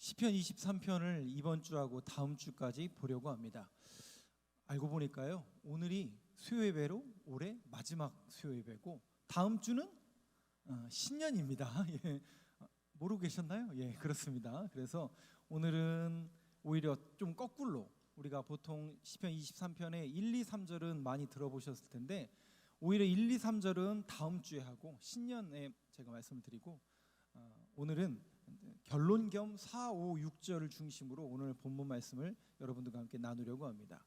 시편 23편을 이번 주하고 다음 주까지 보려고 합니다. 알고 보니까요, 오늘이 수요예배로 올해 마지막 수요예배고 다음 주는 신년입니다. 예. 모르고 계셨나요? 예, 그렇습니다. 그래서 오늘은 오히려 좀 거꾸로, 우리가 보통 시편 23편의 1, 2, 3절은 많이 들어보셨을 텐데 오히려 1, 2, 3절은 다음 주에 하고 신년에 제가 말씀을 드리고, 오늘은 결론 겸 4, 5, 6절을 중심으로 오늘 본문 말씀을 여러분들과 함께 나누려고 합니다.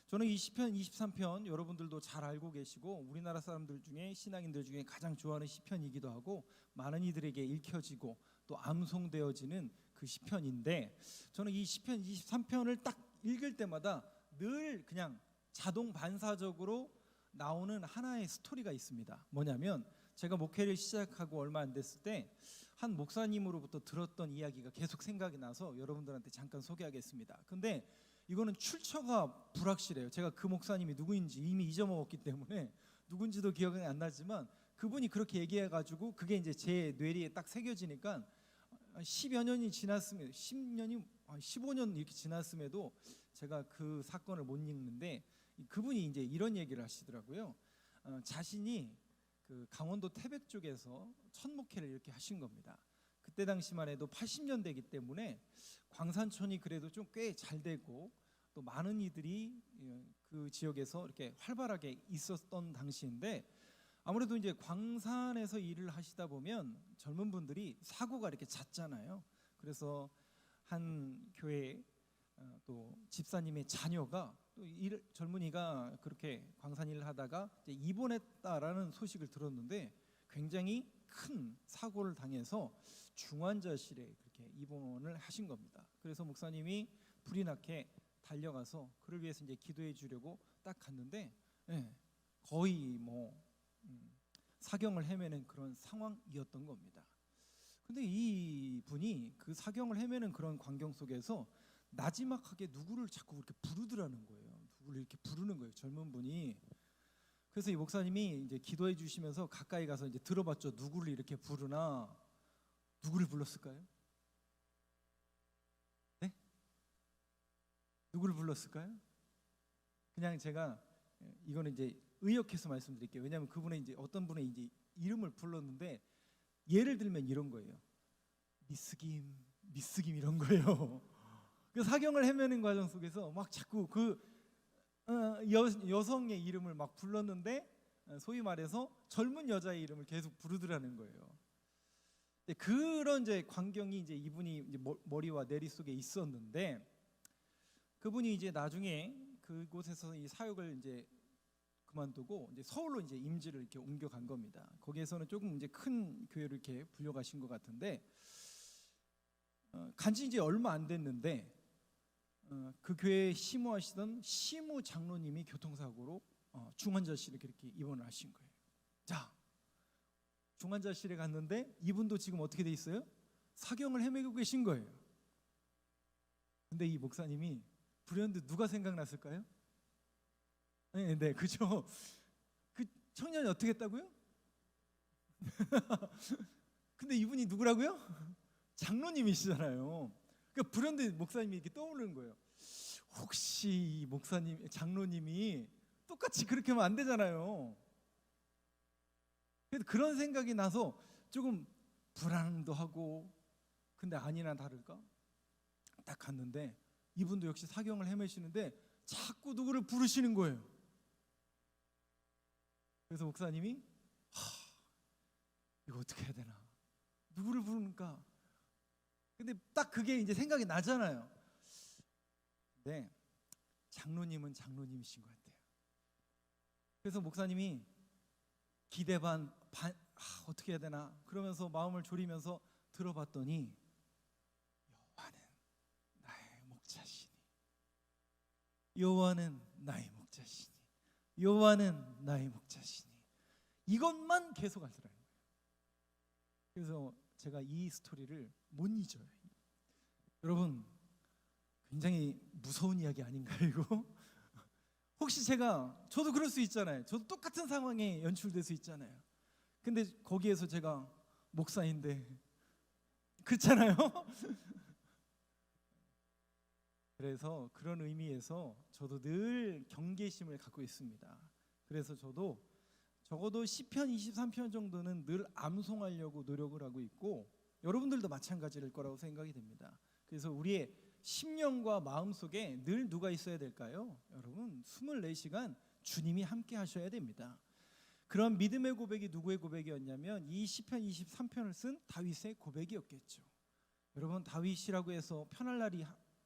저는 이 시편 23편 여러분들도 잘 알고 계시고 우리나라 사람들 중에, 신앙인들 중에 가장 좋아하는 시편이기도 하고 많은 이들에게 읽혀지고 또 암송되어지는 그 시편인데, 저는 이 시편 23편을 딱 읽을 때마다 늘 그냥 자동 반사적으로 나오는 하나의 스토리가 있습니다. 뭐냐면, 제가 목회를 시작하고 얼마 안 됐을 때 한 목사님으로부터 들었던 이야기가 계속 생각이 나서 여러분들한테 잠깐 소개하겠습니다. 근데 이거는 출처가 불확실해요. 제가 그 목사님이 누구인지 이미 잊어먹었기 때문에 누군지도 기억이 안 나지만 그분이 그렇게 얘기해가지고 그게 이제 제 뇌리에 딱 새겨지니까 10여 년이 지났으면 10년이 15년 이렇게 지났음에도 제가 그 사건을 못 읽는데, 그분이 이제 이런 얘기를 하시더라고요. 자신이 그 강원도 태백 쪽에서 첫 목회를 이렇게 하신 겁니다. 그때 당시만 해도 80년대이기 때문에 광산촌이 그래도 좀 꽤 잘 되고 또 많은 이들이 그 지역에서 이렇게 활발하게 있었던 당시인데, 아무래도 이제 광산에서 일을 하시다 보면 젊은 분들이 사고가 이렇게 잦잖아요. 그래서 한 교회 또 집사님의 자녀가 또 젊은이가 그렇게 광산 일을 하다가 이제 입원했다라는 소식을 들었는데 굉장히 큰 사고를 당해서 중환자실에 그렇게 입원을 하신 겁니다. 그래서 목사님이 불이 나게 달려가서 그를 위해서 이제 기도해 주려고 딱 갔는데, 거의 뭐 사경을 헤매는 그런 상황이었던 겁니다. 근데 이 분이 그 사경을 헤매는 그런 광경 속에서 나지막하게 누구를 자꾸 그렇게 부르더라는 거예요. 누구를 이렇게 부르는 거예요, 젊은 분이. 그래서 이 목사님이 이제 기도해 주시면서 가까이 가서 이제 들어봤죠. 누구를 이렇게 부르나? 누구를 불렀을까요? 네? 누구를 불렀을까요? 그냥 제가 이거는 이제 의역해서 말씀드릴게요. 왜냐하면 그분의 이제 어떤 분의 이제 이름을 불렀는데, 예를 들면 이런 거예요. 미스김 이런 거예요. 그 사경을 헤매는 과정 속에서 막 자꾸 그 여성의 이름을 막 불렀는데, 소위 말해서 젊은 여자의 이름을 계속 부르더라는 거예요. 그런 이제 광경이 이제 이분이 이제 머리와 내리 속에 있었는데, 그분이 이제 나중에 그곳에서 이 사역을 이제 그만두고 이제 서울로 이제 임지를 이렇게 옮겨간 겁니다. 거기에서는 조금 이제 큰 교회를 이렇게 불려가신 것 같은데, 간지 이제 얼마 안 됐는데 그 교회에 시무하시던 시무 장로님이 교통사고로 중환자실에 그렇게 입원을 하신 거예요. 자, 중환자실에 갔는데 이분도 지금 어떻게 돼 있어요? 사경을 헤매고 계신 거예요. 근데 이 목사님이 불현듯 누가 생각났을까요? 네, 그죠? 그 청년이 어떻게 했다고요? 근데 이분이 누구라고요? 장로님이시잖아요. 그러니까 불현듯 목사님이 이렇게 떠오르는 거예요. 혹시 목사님, 장로님이 똑같이 그렇게 하면 안 되잖아요. 그래서 그런 생각이 나서 조금 불안도 하고, 근데 아니나 다를까 딱 갔는데 이분도 역시 사경을 헤매시는데 자꾸 누구를 부르시는 거예요. 그래서 목사님이 이거 어떻게 해야 되나, 누구를 부르는가. 근데 딱 그게 이제 생각이 나잖아요. 네, 장로님은 장로님이신 것 같아요. 그래서 목사님이 기대 반 어떻게 해야 되나 그러면서 마음을 졸이면서 들어봤더니, 여호와는 나의 목자시니, 여호와는 나의 목자시니, 여호와는 나의 목자시니, 이것만 계속 하더라고요. 그래서 제가 이 스토리를 못 잊어요. 여러분, 굉장히 무서운 이야기 아닌가요, 이거? 혹시 저도 그럴 수 있잖아요. 저도 똑같은 상황에 연출될 수 있잖아요. 근데 거기에서 제가 목사인데, 그렇잖아요. 그래서 그런 의미에서 저도 늘 경계심을 갖고 있습니다. 그래서 저도 적어도 시편 23편 정도는 늘 암송하려고 노력을 하고 있고, 여러분들도 마찬가지일 거라고 생각이 됩니다. 그래서 우리의 심령과 마음속에 늘 누가 있어야 될까요? 여러분, 24시간 주님이 함께 하셔야 됩니다. 그런 믿음의 고백이 누구의 고백이었냐면 이 시편 23편을 쓴 다윗의 고백이었겠죠. 여러분, 다윗이라고 해서 편할 날이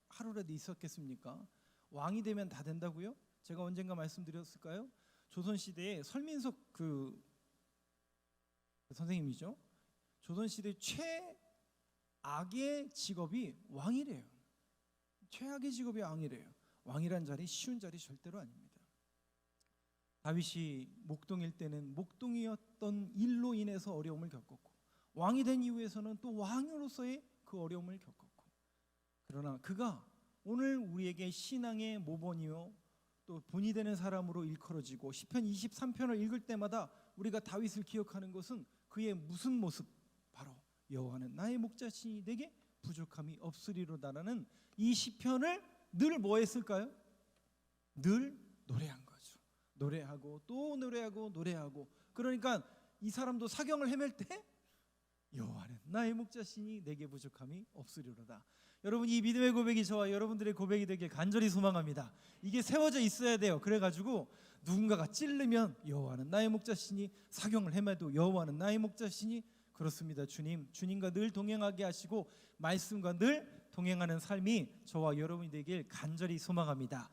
하루라도 있었겠습니까? 왕이 되면 다 된다고요? 제가 언젠가 말씀드렸을까요? 조선시대에 설민석 그 선생님이죠. 조선시대 최악의 직업이 왕이래요. 최악의 직업이 왕이래요. 왕이란 자리 쉬운 자리 절대로 아닙니다. 다윗이 목동일 때는 목동이었던 일로 인해서 어려움을 겪었고, 왕이 된 이후에서는 또 왕으로서의 그 어려움을 겪었고, 그러나 그가 오늘 우리에게 신앙의 모범이요 또 본이 되는 사람으로 일컬어지고, 시편 23편을 읽을 때마다 우리가 다윗을 기억하는 것은 그의 무슨 모습? 바로 여호와는 나의 목자시니 내게 부족함이 없으리로다라는 이 시편을 늘 뭐 했을까요? 늘 노래한 거죠. 노래하고 또 노래하고 노래하고. 그러니까 이 사람도 사경을 헤맬 때 여호와는 나의 목자시니 내게 부족함이 없으리로다. 여러분, 이 믿음의 고백이 저와 여러분들의 고백이 되길 간절히 소망합니다. 이게 세워져 있어야 돼요. 그래가지고 누군가가 찔르면 여호와는 나의 목자시니, 사경을 헤매도 여호와는 나의 목자시니. 그렇습니다. 주님과 늘 동행하게 하시고 말씀과 늘 동행하는 삶이 저와 여러분이 되길 간절히 소망합니다.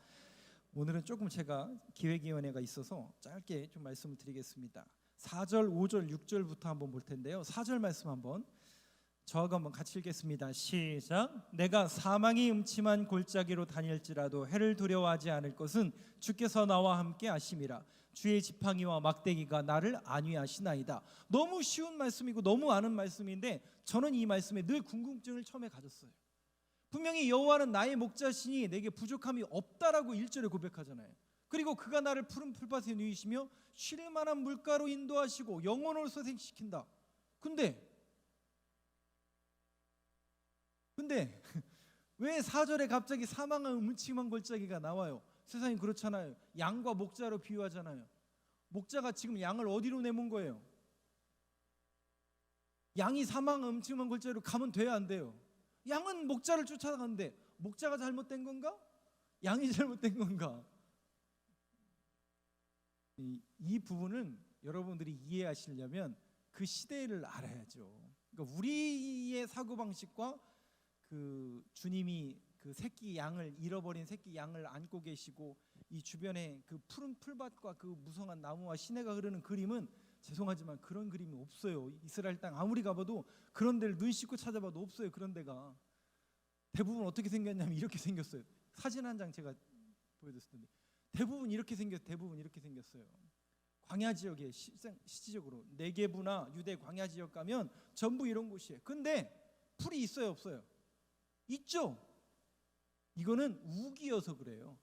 오늘은 조금 제가 기획위원회가 있어서 짧게 좀 말씀을 드리겠습니다. 4절, 5절, 6절부터 한번 볼 텐데요. 4절 말씀 한번 저하고 한번 같이 읽겠습니다. 시작. 내가 사망이 음침한 골짜기로 다닐지라도 해를 두려워하지 않을 것은 주께서 나와 함께 하심이라. 주의 지팡이와 막대기가 나를 안위하시나이다. 너무 쉬운 말씀이고 너무 아는 말씀인데 저는 이 말씀에 늘 궁금증을 처음에 가졌어요. 분명히 여호와는 나의 목자시니 내게 부족함이 없다라고 1절에 고백하잖아요. 그리고 그가 나를 푸른 풀밭에 누이시며 쉴 만한 물가로 인도하시고 영혼을 소생시킨다. 근데 왜 4절에 갑자기 사망한 음침한 골짜기가 나와요? 세상이 그렇잖아요. 양과 목자로 비유하잖아요. 목자가 지금 양을 어디로 내몬 거예요? 양이 사망한 음침한 골짜기로 가면 돼야 안 돼요? 양은 목자를 쫓아가는데 목자가 잘못된 건가? 양이 잘못된 건가? 이 부분은 여러분들이 이해하시려면 그 시대를 알아야죠. 그러니까 우리의 사고방식과 그 주님이 그 새끼 양을 잃어버린 새끼 양을 안고 계시고 이 주변에 그 푸른 풀밭과 그 무성한 나무와 시내가 흐르는 그림은 죄송하지만 그런 그림이 없어요. 이스라엘 땅 아무리 가봐도 그런 데를 눈 씻고 찾아봐도 없어요. 그런 데가 대부분 어떻게 생겼냐면 이렇게 생겼어요. 사진 한 장 제가 보여드렸을 텐데 대부분 이렇게 생겼어요. 광야 지역에 실질적으로 네게부나 유대 광야 지역 가면 전부 이런 곳이에요. 근데 풀이 있어요, 없어요? 있죠. 이거는 우기여서 그래요.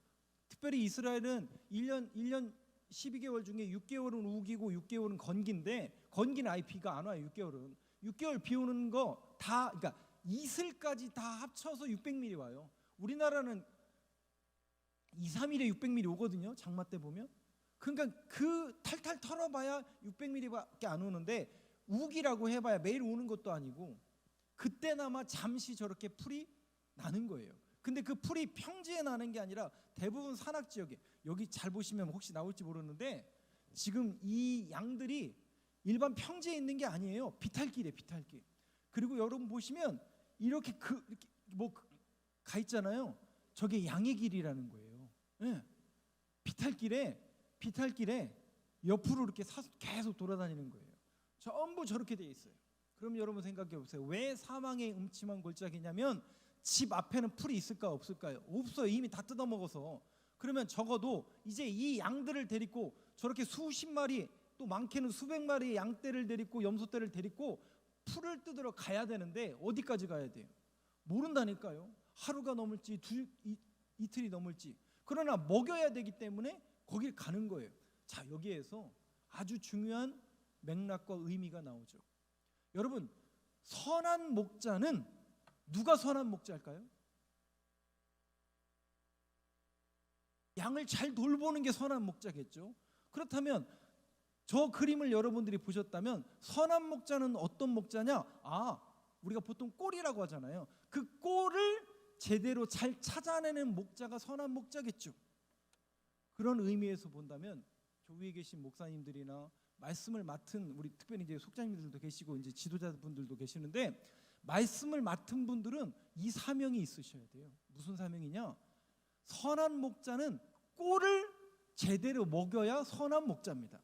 특별히 이스라엘은 1년 12개월 중에 6개월은 우기고 6개월은 건기인데 건기는 아예 비가 안 와요. 6개월 비 오는 거 다, 그러니까 이슬까지 다 합쳐서 600mm 와요. 우리나라는 2, 3일에 600mm 오거든요. 장마 때 보면. 그러니까 그 탈탈 털어봐야 600mm밖에 안 오는데 우기라고 해봐야 매일 오는 것도 아니고 그때나마 잠시 저렇게 풀이 나는 거예요. 근데 그 풀이 평지에 나는 게 아니라 대부분 산악 지역에, 여기 잘 보시면 혹시 나올지 모르는데 지금 이 양들이 일반 평지에 있는 게 아니에요. 비탈길이에요, 비탈길. 그리고 여러분 보시면 이렇게 뭐 가 있잖아요. 저게 양의 길이라는 거예요. 네. 비탈길에 옆으로 이렇게 계속 돌아다니는 거예요. 전부 저렇게 돼 있어요. 그럼 여러분 생각해 보세요. 왜 사망의 음침한 골짜기냐면 집 앞에는 풀이 있을까 없을까요? 없어요. 이미 다 뜯어먹어서. 그러면 적어도 이제 이 양들을 데리고 저렇게 수십 마리, 또 많게는 수백 마리의 양떼를 데리고 염소떼를 데리고 풀을 뜯으러 가야 되는데 어디까지 가야 돼요? 모른다니까요. 하루가 넘을지 이틀이 넘을지. 그러나 먹여야 되기 때문에 거길 가는 거예요. 자, 여기에서 아주 중요한 맥락과 의미가 나오죠. 여러분, 선한 목자는 누가 선한 목자일까요? 양을 잘 돌보는 게 선한 목자겠죠. 그렇다면 저 그림을 여러분들이 보셨다면 선한 목자는 어떤 목자냐? 우리가 보통 꼴이라고 하잖아요. 그 꼴을 제대로 잘 찾아내는 목자가 선한 목자겠죠. 그런 의미에서 본다면 교회에 계신 목사님들이나 말씀을 맡은 우리 특별히 이제 속자님들도 계시고 이제 지도자분들도 계시는데, 말씀을 맡은 분들은 이 사명이 있으셔야 돼요. 무슨 사명이냐? 선한 목자는 꼴을 제대로 먹여야 선한 목자입니다.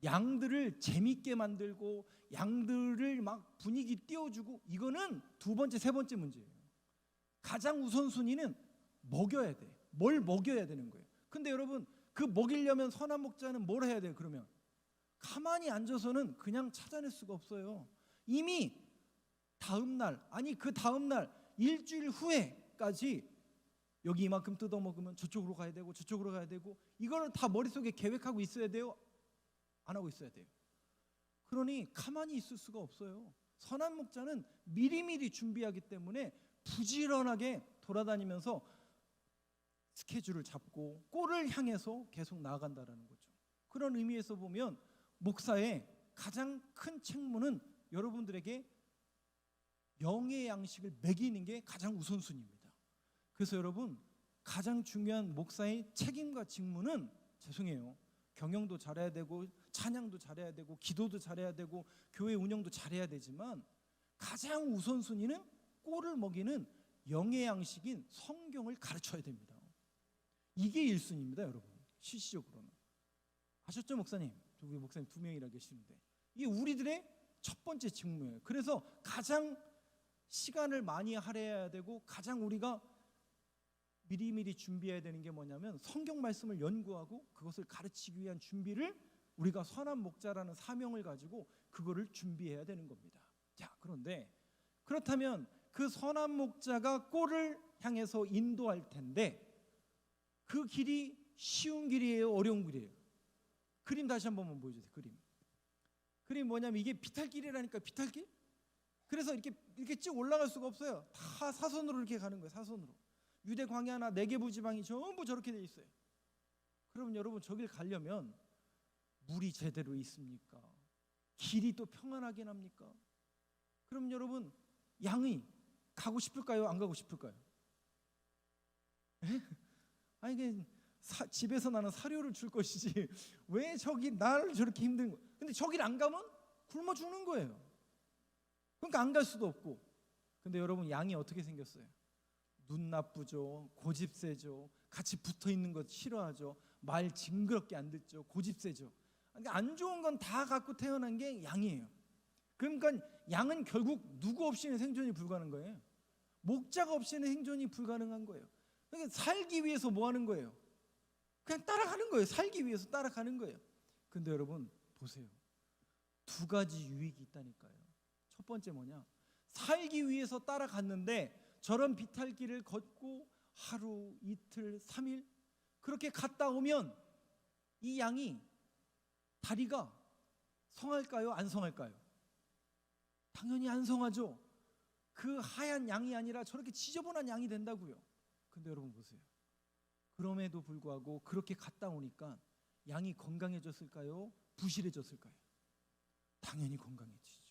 양들을 재밌게 만들고 양들을 막 분위기 띄워주고, 이거는 두 번째, 세 번째 문제예요. 가장 우선순위는 먹여야 돼. 뭘 먹여야 되는 거예요. 근데 여러분, 그 먹이려면 선한 목자는 뭘 해야 돼요? 그러면 가만히 앉아서는 그냥 찾아낼 수가 없어요. 이미 다음 날, 아니 그 다음 날 일주일 후에까지 여기 이만큼 뜯어 먹으면 저쪽으로 가야 되고 저쪽으로 가야 되고, 이거는 다 머릿속에 계획하고 있어야 돼요? 안 하고 있어야 돼요? 그러니 가만히 있을 수가 없어요. 선한 목자는 미리미리 준비하기 때문에 부지런하게 돌아다니면서 스케줄을 잡고 꼴을 향해서 계속 나아간다라는 거죠. 그런 의미에서 보면 목사의 가장 큰 책무는 여러분들에게 영의 양식을 먹이는 게 가장 우선순위입니다. 그래서 여러분, 가장 중요한 목사의 책임과 직무는, 죄송해요, 경영도 잘해야 되고 찬양도 잘해야 되고 기도도 잘해야 되고 교회 운영도 잘해야 되지만, 가장 우선순위는 꼴을 먹이는 영의 양식인 성경을 가르쳐야 됩니다. 이게 1순위입니다, 여러분. 실질적으로는. 아셨죠, 목사님? 우리 목사님 2명이라 계시는데 이게 우리들의 첫 번째 직무예요. 그래서 가장 시간을 많이 할애해야 되고 가장 우리가 미리미리 준비해야 되는 게 뭐냐면, 성경 말씀을 연구하고 그것을 가르치기 위한 준비를 우리가 선한 목자라는 사명을 가지고 그거를 준비해야 되는 겁니다. 자, 그런데 그렇다면 그 선한 목자가 꼴을 향해서 인도할 텐데, 그 길이 쉬운 길이에요? 어려운 길이에요? 그림 다시 한 번만 보여주세요. 그림 뭐냐면 이게 비탈길이라니까, 비탈길? 그래서 이렇게 쭉 올라갈 수가 없어요. 다 사선으로 이렇게 가는 거예요. 사선으로. 유대 광야나 네게부 지방이 전부 저렇게 돼 있어요. 그러면 여러분, 저길 가려면 물이 제대로 있습니까? 길이 또 평안하긴 합니까? 그럼 여러분, 양이 가고 싶을까요? 안 가고 싶을까요? 아니, 집에서 나는 사료를 줄 것이지 왜 저기 나를 저렇게 힘든 거. 근데 저길 안 가면 굶어 죽는 거예요. 그러니까 안 갈 수도 없고. 근데 여러분, 양이 어떻게 생겼어요? 눈 나쁘죠, 고집세죠, 같이 붙어 있는 것 싫어하죠, 말 징그럽게 안 듣죠, 고집세죠. 그러니까 안 좋은 건 다 갖고 태어난 게 양이에요. 그러니까 양은 결국 누구 없이는 생존이 불가능한 거예요. 목자가 없이는 생존이 불가능한 거예요. 그러니까 살기 위해서 뭐 하는 거예요? 그냥 따라가는 거예요. 살기 위해서 따라가는 거예요. 근데 여러분 보세요. 두 가지 유익이 있다니까요. 첫 번째 뭐냐? 살기 위해서 따라갔는데 저런 비탈길을 걷고 하루, 이틀, 3일 그렇게 갔다 오면 이 양이 다리가 성할까요? 안 성할까요? 당연히 안 성하죠. 그 하얀 양이 아니라 저렇게 지저분한 양이 된다고요. 근데 여러분 보세요. 그럼에도 불구하고 그렇게 갔다 오니까 양이 건강해졌을까요? 부실해졌을까요? 당연히 건강해지죠.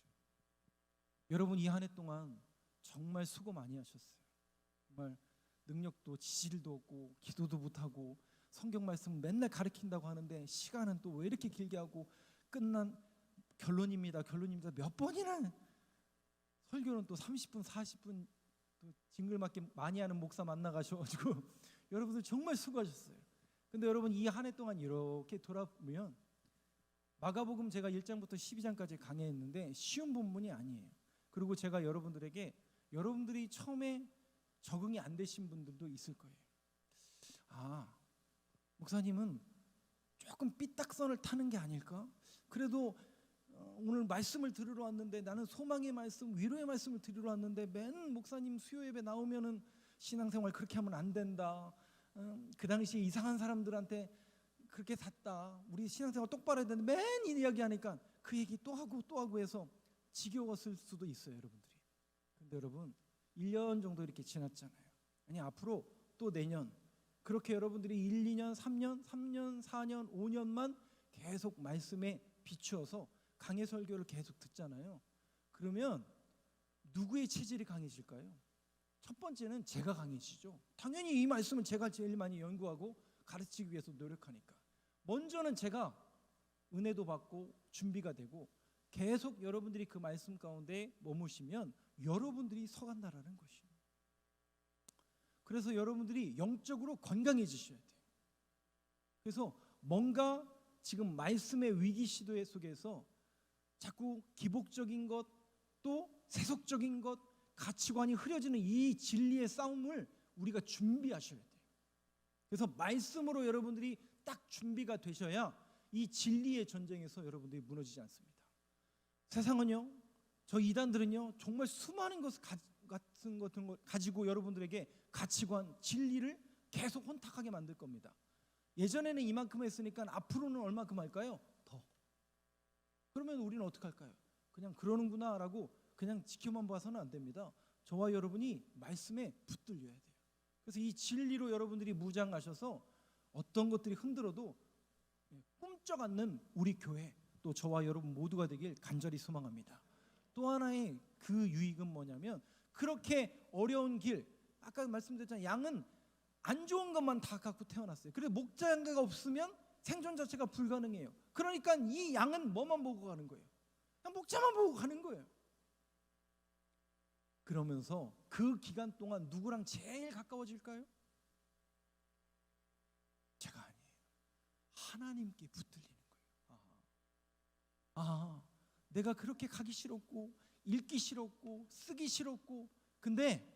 여러분, 이 한 해 동안 정말 수고 많이 하셨어요. 정말 능력도 지질도 없고 기도도 못하고 성경 말씀 맨날 가르친다고 하는데 시간은 또 왜 이렇게 길게 하고, 끝난 결론입니다 몇 번이나, 설교는 또 30분 40분 또 징글맞게 많이 하는 목사 만나가셔가지고 여러분들 정말 수고하셨어요. 근데 여러분, 이 한 해 동안 이렇게 돌아보면 마가복음 제가 1장부터 12장까지 강의했는데 쉬운 본문이 아니에요. 그리고 제가 여러분들에게, 여러분들이 처음에 적응이 안 되신 분들도 있을 거예요. 목사님은 조금 삐딱선을 타는 게 아닐까? 그래도 오늘 말씀을 들으러 왔는데, 나는 소망의 말씀, 위로의 말씀을 들으러 왔는데 맨 목사님 수요 예배 나오면은 신앙생활 그렇게 하면 안 된다. 그 당시에 이상한 사람들한테 그렇게 샀다. 우리 신앙생활 똑바로 해야 되는데 맨 이 이야기하니까 그 얘기 또 하고 해서 지겨웠을 수도 있어요, 여러분들이. 근데 여러분, 1년 정도 이렇게 지났잖아요. 아니, 앞으로 또 내년, 그렇게 여러분들이 1, 2년, 3년, 4년, 5년만 계속 말씀에 비추어서 강해 설교를 계속 듣잖아요. 그러면 누구의 체질이 강해질까요? 첫 번째는 제가 강해지죠. 당연히 이 말씀은 제가 제일 많이 연구하고 가르치기 위해서 노력하니까. 먼저는 제가 은혜도 받고 준비가 되고 계속 여러분들이 그 말씀 가운데 머무시면 여러분들이 서간다라는 것이에요. 그래서 여러분들이 영적으로 건강해지셔야 돼요. 그래서 뭔가 지금 말씀의 위기 시도의 속에서 자꾸 기복적인 것, 또 세속적인 것, 가치관이 흐려지는 이 진리의 싸움을 우리가 준비하셔야 돼요. 그래서 말씀으로 여러분들이 딱 준비가 되셔야 이 진리의 전쟁에서 여러분들이 무너지지 않습니다. 세상은요, 저 이단들은요, 정말 수많은 것을 같은 것 가지고 여러분들에게 가치관, 진리를 계속 혼탁하게 만들 겁니다. 예전에는 이만큼 했으니까 앞으로는 얼마큼 할까요? 더. 그러면 우리는 어떻게 할까요? 그냥 그러는구나 라고 그냥 지켜만 봐서는 안 됩니다. 저와 여러분이 말씀에 붙들려야 돼요. 그래서 이 진리로 여러분들이 무장하셔서 어떤 것들이 흔들어도 꿈쩍 않는 우리 교회, 또 저와 여러분 모두가 되길 간절히 소망합니다. 또 하나의 그 유익은 뭐냐면, 그렇게 어려운 길, 아까 말씀드렸잖아요. 양은 안 좋은 것만 다 갖고 태어났어요. 그래서 목장가가 없으면 생존 자체가 불가능해요. 그러니까 이 양은 뭐만 보고 가는 거예요? 그냥 목자만 보고 가는 거예요. 그러면서 그 기간 동안 누구랑 제일 가까워질까요? 제가 아니에요. 하나님께 붙들리는 거예요. 내가 그렇게 가기 싫었고 읽기 싫었고 쓰기 싫었고, 근데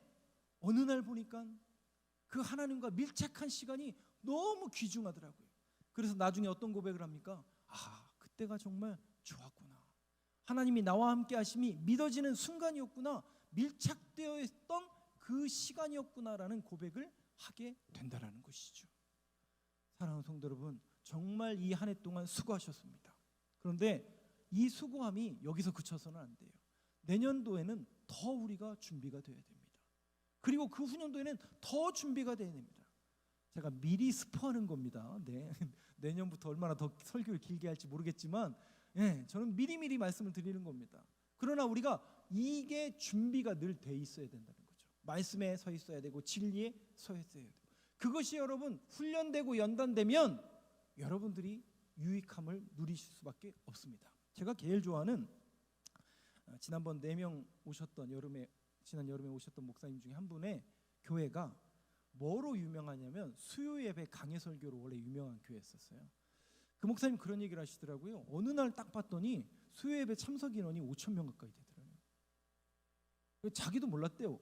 어느 날 보니까 그 하나님과 밀착한 시간이 너무 귀중하더라고요. 그래서 나중에 어떤 고백을 합니까? 그때가 정말 좋았구나. 하나님이 나와 함께 하심이 믿어지는 순간이었구나. 밀착되어 있던 그 시간이었구나라는 고백을 하게 된다라는 것이죠. 사랑하는 성도 여러분, 정말 이 한 해 동안 수고하셨습니다. 그런데 이 수고함이 여기서 그쳐서는 안 돼요. 내년도에는 더 우리가 준비가 되어야 됩니다. 그리고 그 후년도에는 더 준비가 되어야 됩니다. 제가 미리 스포하는 겁니다. 네. 내년부터 얼마나 더 설교를 길게 할지 모르겠지만, 저는 미리미리 말씀을 드리는 겁니다. 그러나 우리가 이게 준비가 늘 돼 있어야 된다는 거죠. 말씀에 서 있어야 되고 진리에 서 있어야 되고, 그것이 여러분 훈련되고 연단되면 여러분들이 유익함을 누리실 수밖에 없습니다. 제가 제일 좋아하는, 지난번 4명 오셨던 지난 여름에 오셨던 목사님 중에 한 분의 교회가 뭐로 유명하냐면 수요 예배 강해 설교로 원래 유명한 교회였었어요. 그 목사님 그런 얘기를 하시더라고요. 어느 날 딱 봤더니 수요 예배 참석 인원이 5,000명 가까이 되더라고요. 자기도 몰랐대요.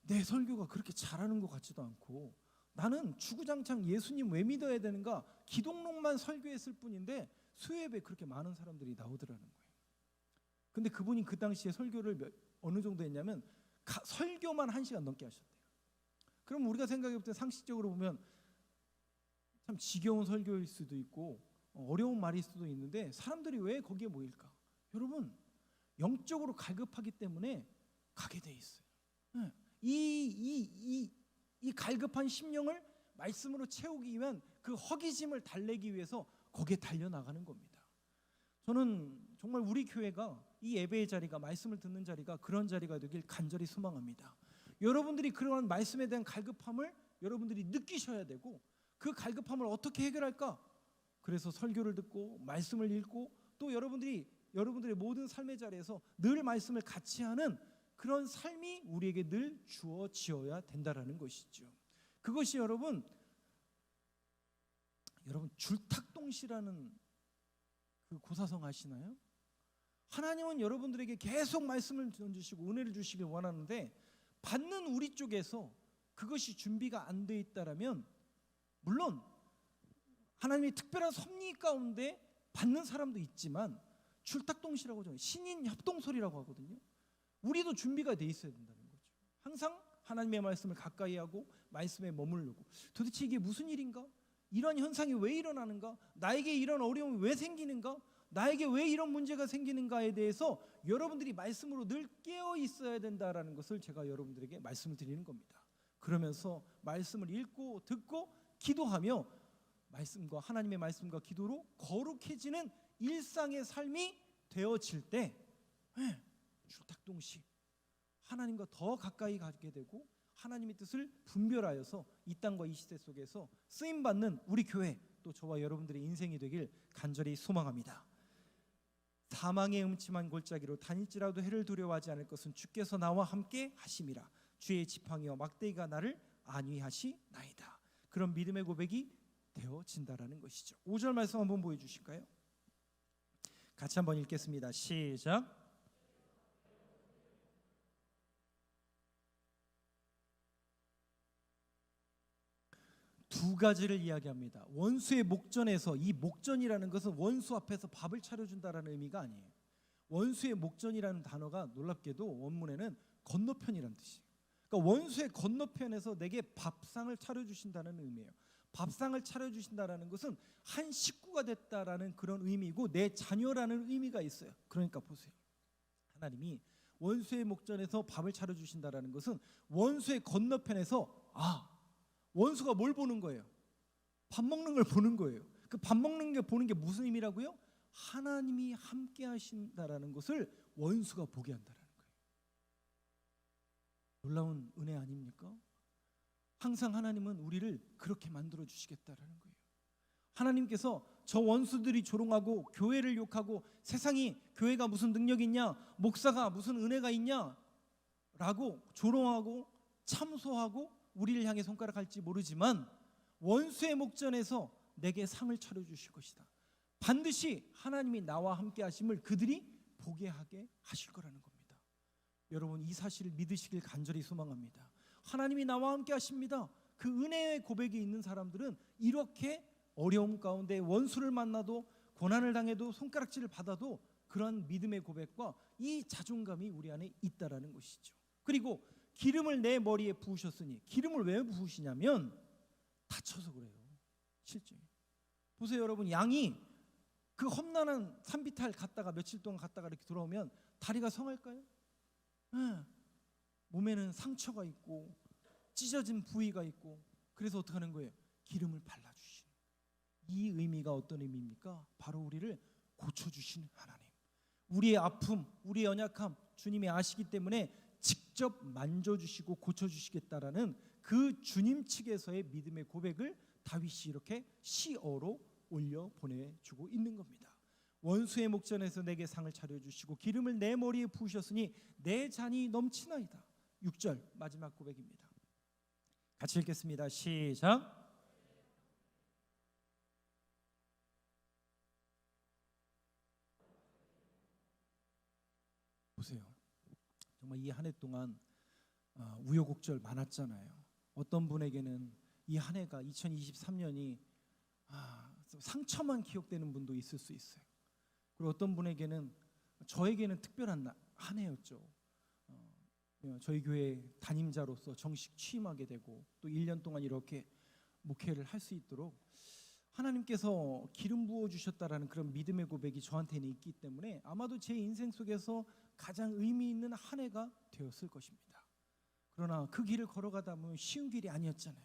내 설교가 그렇게 잘하는 것 같지도 않고, 나는 주구장창 예수님 왜 믿어야 되는가 기독론만 설교했을 뿐인데 수요 예배에 그렇게 많은 사람들이 나오더라는 거예요. 근데 그분이 그 당시에 설교를 어느 정도 했냐면 설교만 1시간 넘게 하셨대요. 그럼 우리가 생각해볼 때 상식적으로 보면 참 지겨운 설교일 수도 있고 어려운 말일 수도 있는데, 사람들이 왜 거기에 모일까? 여러분, 영적으로 갈급하기 때문에 가게 돼 있어요. 이 갈급한 심령을 말씀으로 채우기 위한 그 허기짐을 달래기 위해서 거기에 달려나가는 겁니다. 저는 정말 우리 교회가 이 예배의 자리가, 말씀을 듣는 자리가 그런 자리가 되길 간절히 소망합니다. 여러분들이 그러한 말씀에 대한 갈급함을 여러분들이 느끼셔야 되고, 그 갈급함을 어떻게 해결할까? 그래서 설교를 듣고 말씀을 읽고, 또 여러분들의 모든 삶의 자리에서 늘 말씀을 같이 하는 그런 삶이 우리에게 늘 주어지어야 된다라는 것이죠. 그것이 여러분 줄탁동시라는 그 고사성 아시나요? 하나님은 여러분들에게 계속 말씀을 던지시고 은혜를 주시길 원하는데, 받는 우리 쪽에서 그것이 준비가 안 돼 있다라면, 물론 하나님의 특별한 섭리 가운데 받는 사람도 있지만 줄탁동시라고 하죠. 신인 협동소리라고 하거든요. 우리도 준비가 돼 있어야 된다는 거죠. 항상 하나님의 말씀을 가까이 하고 말씀에 머무르고, 도대체 이게 무슨 일인가? 이런 현상이 왜 일어나는가? 나에게 이런 어려움이 왜 생기는가? 나에게 왜 이런 문제가 생기는가에 대해서 여러분들이 말씀으로 늘 깨어 있어야 된다라는 것을 제가 여러분들에게 말씀을 드리는 겁니다. 그러면서 말씀을 읽고 듣고 기도하며 말씀과 하나님의 말씀과 기도로 거룩해지는 일상의 삶이 되어질 때 줄탁동시 하나님과 더 가까이 가게 되고 하나님의 뜻을 분별하여서 이 땅과 이 시대 속에서 쓰임받는 우리 교회, 또 저와 여러분들의 인생이 되길 간절히 소망합니다. 사망의 음침한 골짜기로 다닐지라도 해를 두려워하지 않을 것은 주께서 나와 함께 하심이라. 주의 지팡이와 막대기가 나를 안위하시나이다. 그런 믿음의 고백이 되어진다라는 것이죠. 5절 말씀 한번 보여주실까요? 같이 한번 읽겠습니다. 시작. 두 가지를 이야기합니다. 원수의 목전에서, 이 목전이라는 것은 원수 앞에서 밥을 차려준다라는 의미가 아니에요. 원수의 목전이라는 단어가 놀랍게도 원문에는 건너편이라는 뜻이에요. 그러니까 원수의 건너편에서 내게 밥상을 차려주신다는 의미예요. 밥상을 차려주신다라는 것은 한 식구가 됐다라는 그런 의미고 내 자녀라는 의미가 있어요. 그러니까 보세요. 하나님이 원수의 목전에서 밥을 차려주신다라는 것은 원수의 건너편에서 원수가 뭘 보는 거예요? 밥 먹는 걸 보는 거예요. 그 밥 먹는 게 보는 게 무슨 의미라고요? 하나님이 함께 하신다라는 것을 원수가 보게 한다라는 거예요. 놀라운 은혜 아닙니까? 항상 하나님은 우리를 그렇게 만들어 주시겠다라는 거예요. 하나님께서 저 원수들이 조롱하고 교회를 욕하고 세상이 교회가 무슨 능력이 있냐, 목사가 무슨 은혜가 있냐 라고 조롱하고 참소하고 우리를 향해 손가락할지 모르지만 원수의 목전에서 내게 상을 차려주실 것이다. 반드시 하나님이 나와 함께 하심을 그들이 보게 하게 하실 거라는 겁니다. 여러분, 이 사실을 믿으시길 간절히 소망합니다. 하나님이 나와 함께 하십니다. 그 은혜의 고백이 있는 사람들은 이렇게 어려움 가운데 원수를 만나도 고난을 당해도 손가락질을 받아도 그러한 믿음의 고백과 이 자존감이 우리 안에 있다라는 것이죠. 그리고 기름을 내 머리에 부으셨으니, 기름을 왜 부으시냐면 다쳐서 그래요. 실제 보세요 여러분, 양이 그 험난한 산비탈 갔다가 며칠 동안 갔다가 이렇게 돌아오면 다리가 성할까요? 몸에는 상처가 있고 찢어진 부위가 있고, 그래서 어떻게 하는 거예요? 기름을 발라주시는, 이 의미가 어떤 의미입니까? 바로 우리를 고쳐주시는 하나님, 우리의 아픔, 우리의 연약함 주님이 아시기 때문에 직접 만져주시고 고쳐주시겠다라는 그 주님 측에서의 믿음의 고백을 다윗이 이렇게 시어로 올려 보내주고 있는 겁니다. 원수의 목전에서 내게 상을 차려주시고 기름을 내 머리에 부으셨으니 내 잔이 넘치나이다. 6절 마지막 고백입니다. 같이 읽겠습니다. 시작. 보세요. 정말 이 한 해 동안 우여곡절 많았잖아요. 어떤 분에게는 이 한 해가 2023년이 상처만 기억되는 분도 있을 수 있어요. 그리고 어떤 분에게는, 저에게는 특별한 한 해였죠. 저희 교회 담임자로서 정식 취임하게 되고 또 1년 동안 이렇게 목회를 할 수 있도록 하나님께서 기름 부어주셨다라는 그런 믿음의 고백이 저한테는 있기 때문에 아마도 제 인생 속에서 가장 의미 있는 한 해가 되었을 것입니다. 그러나 그 길을 걸어가다 보면 쉬운 길이 아니었잖아요.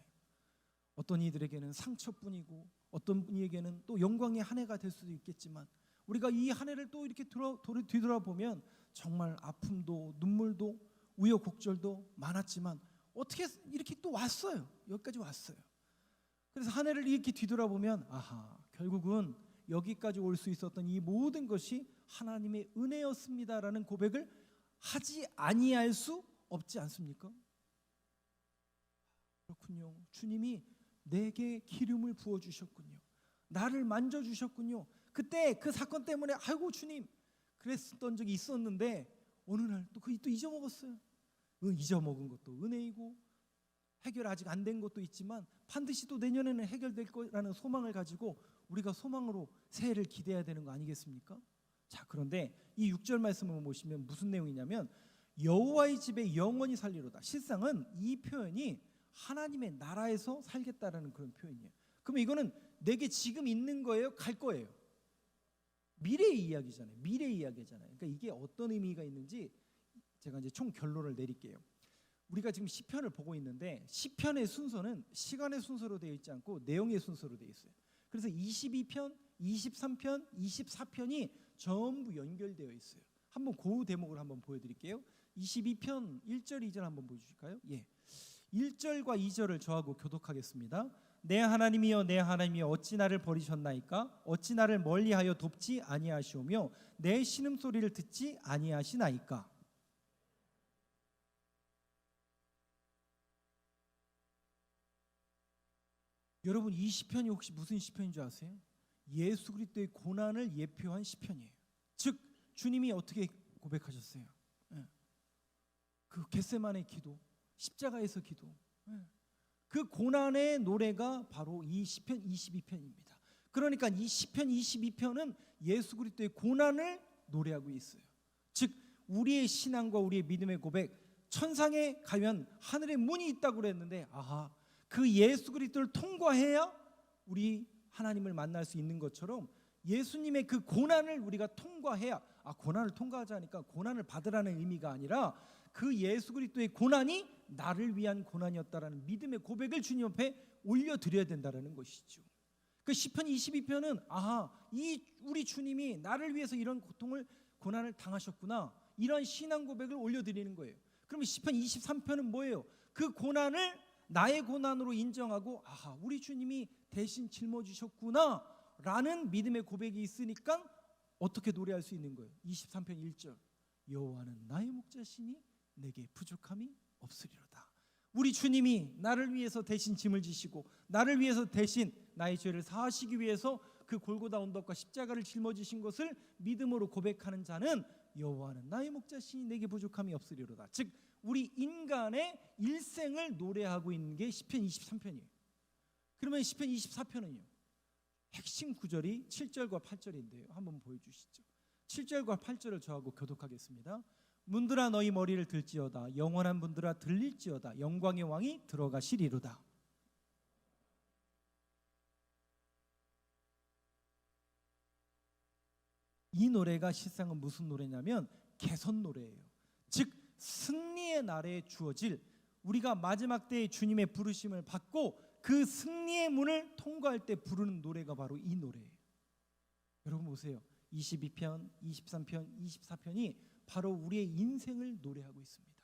어떤 이들에게는 상처뿐이고 어떤 이에게는 또 영광의 한 해가 될 수도 있겠지만, 우리가 이 한 해를 또 이렇게 뒤돌아보면 정말 아픔도 눈물도 우여곡절도 많았지만 어떻게 이렇게 또 왔어요. 여기까지 왔어요. 그래서 한 해를 이렇게 뒤돌아보면 결국은 여기까지 올 수 있었던 이 모든 것이 하나님의 은혜였습니다라는 고백을 하지 아니할 수 없지 않습니까? 그렇군요. 주님이 내게 기름을 부어주셨군요. 나를 만져주셨군요. 그때 그 사건 때문에 아이고 주님 그랬던 적이 있었는데 어느 날 또 그게 또 잊어먹었어요. 잊어먹은 것도 은혜이고 해결 아직 안 된 것도 있지만 반드시 또 내년에는 해결될 거라는 소망을 가지고 우리가 소망으로 새해를 기대해야 되는 거 아니겠습니까? 자, 그런데 이 6절 말씀을 보시면 무슨 내용이냐면 여호와의 집에 영원히 살리로다. 실상은 이 표현이 하나님의 나라에서 살겠다라는 그런 표현이에요. 그럼 이거는 내게 지금 있는 거예요? 갈 거예요? 미래의 이야기잖아요. 미래의 이야기잖아요. 그러니까 이게 어떤 의미가 있는지 제가 이제 총 결론을 내릴게요. 우리가 지금 시편을 보고 있는데 시편의 순서는 시간의 순서로 되어 있지 않고 내용의 순서로 되어 있어요. 그래서 22편, 23편, 24편이 전부 연결되어 있어요. 한번 그 대목을 한번 보여드릴게요. 22편 1절 2절 한번 보여주실까요? 예, 1절과 2절을 저하고 교독하겠습니다. 내 하나님이여 내 하나님이여 어찌 나를 버리셨나이까? 어찌 나를 멀리하여 돕지 아니하시오며 내 신음소리를 듣지 아니하시나이까? 여러분 이 시편이 혹시 무슨 시편인 줄 아세요? 예수 그리스도의 고난을 예표한 시편이에요. 즉 주님이 어떻게 고백하셨어요? 그 겟세마네 기도, 십자가에서 기도, 그 고난의 노래가 바로 이 시편 22편입니다. 그러니까 이 시편 22편은 예수 그리스도의 고난을 노래하고 있어요. 즉 우리의 신앙과 우리의 믿음의 고백, 천상에 가면 하늘의 문이 있다고 그랬는데 아하, 그 예수 그리스도를 통과해야 우리 하나님을 만날 수 있는 것처럼 예수님의 그 고난을 우리가 통과해야, 고난을 통과하자니까 고난을 받으라는 의미가 아니라 그 예수 그리스도의 고난이 나를 위한 고난이었다라는 믿음의 고백을 주님 앞에 올려드려야 된다는 것이죠. 그 시편 22편은 이 우리 주님이 나를 위해서 이런 고난을 당하셨구나, 이런 신앙 고백을 올려드리는 거예요. 그러면 시편 23편은 뭐예요? 그 고난을 나의 고난으로 인정하고 우리 주님이 대신 짊어지셨구나 라는 믿음의 고백이 있으니까 어떻게 노래할 수 있는 거예요? 23편 1절 여호와는 나의 목자시니 내게 부족함이 없으리로다. 우리 주님이 나를 위해서 대신 짐을 지시고 나를 위해서 대신 나의 죄를 사하시기 위해서 그 골고다 언덕과 십자가를 짊어지신 것을 믿음으로 고백하는 자는 여호와는 나의 목자시니 내게 부족함이 없으리로다. 즉 우리 인간의 일생을 노래하고 있는 게 시편 23편이에요. 그러면 시편 24편은요? 핵심 구절이 7절과 8절인데요. 한번 보여주시죠. 7절과 8절을 저하고 교독하겠습니다. 문들아 너희 머리를 들지어다. 영원한 문들아 들릴지어다. 영광의 왕이 들어가시리로다. 이 노래가 실상은 무슨 노래냐면 개선 노래예요. 즉 승리의 날에 주어질, 우리가 마지막 때에 주님의 부르심을 받고 그 승리의 문을 통과할 때 부르는 노래가 바로 이 노래예요. 여러분 보세요. 22편, 23편, 24편이 바로 우리의 인생을 노래하고 있습니다.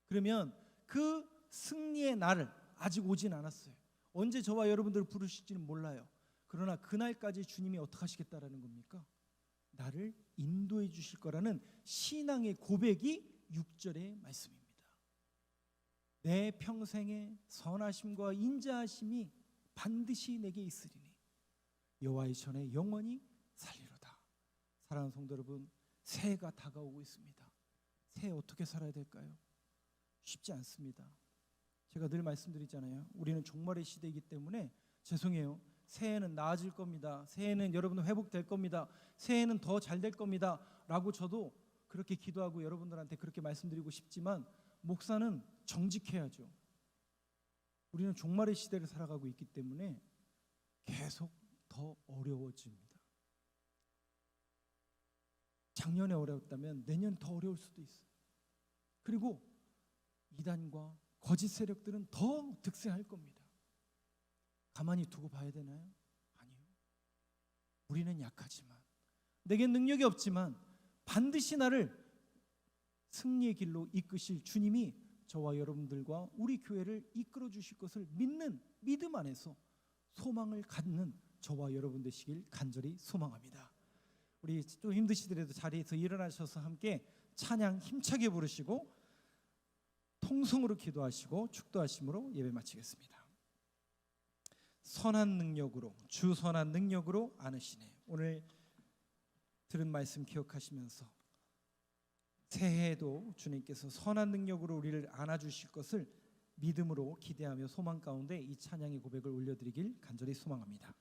그러면 그 승리의 날을 아직 오진 않았어요. 언제 저와 여러분들을 부르실지는 몰라요. 그러나 그날까지 주님이 어떻게 하시겠다라는 겁니까? 나를 인도해 주실 거라는 신앙의 고백이 6절의 말씀입니다. 내 평생의 선하심과 인자하심이 반드시 내게 있으리니 여호와의 전에 영원히 살리로다. 사랑하는 성도 여러분, 새해가 다가오고 있습니다. 새해 어떻게 살아야 될까요? 쉽지 않습니다. 제가 늘 말씀드리잖아요. 우리는 종말의 시대이기 때문에 죄송해요. 새해는 나아질 겁니다. 새해는 여러분 회복될 겁니다. 새해는 더 잘 될 겁니다 라고 저도 그렇게 기도하고 여러분들한테 그렇게 말씀드리고 싶지만 목사는 정직해야죠. 우리는 종말의 시대를 살아가고 있기 때문에 계속 더 어려워집니다. 작년에 어려웠다면 내년 더 어려울 수도 있어요. 그리고 이단과 거짓 세력들은 더 득세할 겁니다. 가만히 두고 봐야 되나요? 아니요. 우리는 약하지만, 내겐 능력이 없지만 반드시 나를 승리의 길로 이끄실 주님이 저와 여러분들과 우리 교회를 이끌어 주실 것을 믿는 믿음 안에서 소망을 갖는 저와 여러분 되시길 간절히 소망합니다. 우리 좀 힘드시더라도 자리에서 일어나셔서 함께 찬양 힘차게 부르시고 통성으로 기도하시고 축도하심으로 예배 마치겠습니다. 선한 능력으로, 주 선한 능력으로 안으시네. 오늘 들은 말씀 기억하시면서 새해에도 주님께서 선한 능력으로 우리를 안아주실 것을 믿음으로 기대하며 소망 가운데 이 찬양의 고백을 올려드리길 간절히 소망합니다.